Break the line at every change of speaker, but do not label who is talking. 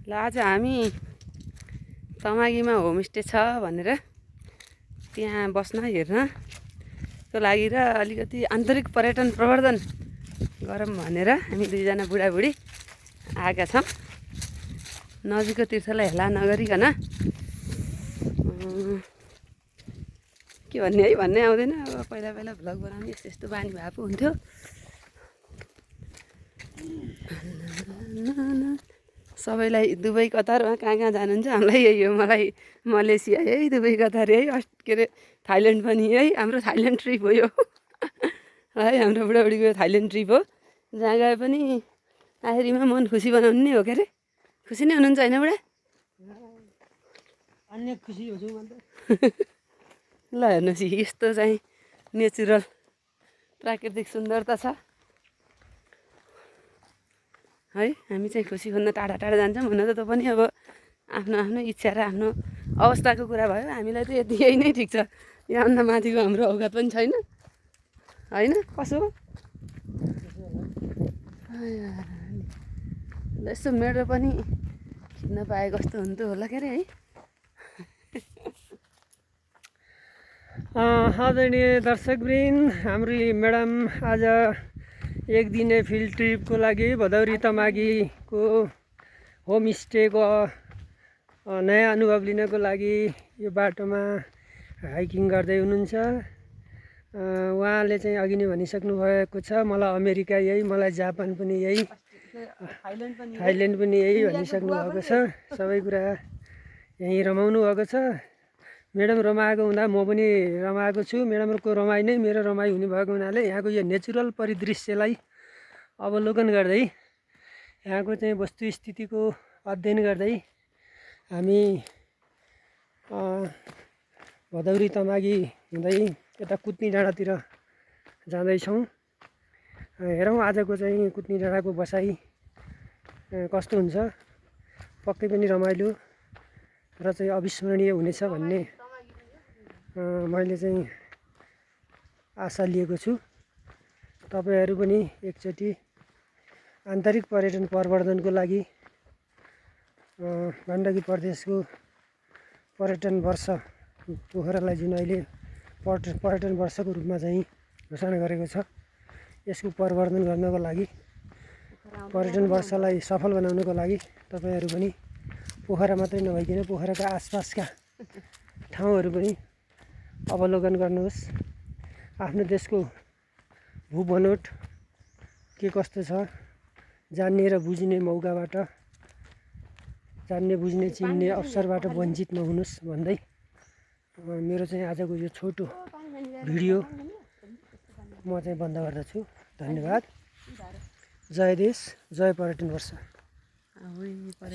ल आज हामी तमागीमा होमस्टे छ भनेर त्यहाँ बस्न हेर्नको लागि र अलिकति आन्तरिक पर्यटन प्रवर्धन गरौँ भनेर हामी दुईजना बुढाबुढी आएका छौँ। नजिकको तीर्थलाई हेला नगरिकन के भन्ने है भन्ने आउँदैन। अब पहिला पहिला भ्लग बनाउने यस्तो यस्तो बानी भएको हुन्थ्यो। सबैलाई दुबई कतार कहाँ कहाँ जानुहुन्छ, हामीलाई यही हो। मलाई मलेसिया है, दुबई कतार है, के अरे थाइल्यान्ड पनि है। हाम्रो थाइल्यान्ड ट्रिप हो यो है, हाम्रो बुढाबुढीको थाइल्यान्ड ट्रिप हो। जहाँ गए पनि आखिरीमा मन खुसी बनाउनु नै हो। के अरे खुसी नै हुनुहुन्छ होइन बुढा?
अन्य खुसी हुन्छु म त।
ल हेर्नुहोस् यस्तो चाहिँ नेचुरल प्राकृतिक सुन्दरता छ है। हामी चाहिँ खुसी खोज्न टाढा टाढा जान्छौँ। हुन त पनि अब आफ्नो आफ्नो इच्छा र आफ्नो अवस्थाको कुरा भयो। हामीलाई त यति यही नै ठिक छ। यहाँभन्दा माथिको हाम्रो औकात पनि छैन होइन। कसो हो ल यसो मेरो पनि खिच्न पाए कस्तो हुन्थ्यो होला के अरे है।
आदरणीय दर्शकवृन्द, हाम्रो म्याडम आज एक दिने फिल्ड ट्रिपको लागि भदौरी तमागीको होमस्टेको नयाँ अनुभव लिनको लागि यो बाटोमा हाइकिङ गर्दै हुनुहुन्छ। उहाँले चाहिँ अघि नै भनिसक्नु भएको छ, मलाई अमेरिका यही, मलाई जापान पनि यही, थाइल्यान्ड पनि यही भनिसक्नु भएको छ। सबै कुरा यहीँ रमाउनु भएको छ। म्याडम रमाएको हुँदा म पनि रमाएको छु। म्याडमको रमाइ नै मेरो रमाइ हुने भएको हुनाले यहाँको यो नेचुरल परिदृश्यलाई अवलोकन गर्दै, यहाँको चाहिँ वस्तुस्थितिको अध्ययन गर्दै हामी भदौरी तमागी हुँदै यता कुद्नी डाँडातिर जाँदैछौँ। हेरौँ आजको चाहिँ कुद्नी डाँडाको बसाइ कस्तो हुन्छ। पक्कै पनि रमाइलो र चाहिँ अविस्मरणीय हुनेछ भन्ने मैले चाहिँ आशा लिएको छु। तपाईँहरू पनि एकचोटि आन्तरिक पर्यटन प्रवर्धनको लागि गण्डकी प्रदेशको पर्यटन वर्ष पोखरालाई जुन अहिले पर्यटन वर्षको रूपमा चाहिँ घोषणा गरेको छ, यसको प्रवर्धन गर्नको लागि, पर्यटन वर्षलाई सफल बनाउनको लागि तपाईँहरू पनि पोखरा मात्रै नभइकन पोखराका आसपासका ठाउँहरू पनि अवलोकन गर्नुहोस्। आफ्नो देशको भूबनोट के कस्तो छ जान्ने र बुझ्ने मौकाबाट, जान्ने बुझ्ने चिन्ने अवसरबाट वञ्चित नहुनुहोस् भन्दै मेरो चाहिँ आजको यो छोटो भिडियो म चाहिँ बन्द गर्दछु। धन्यवाद। जय देश, जय पर्यटन वर्ष।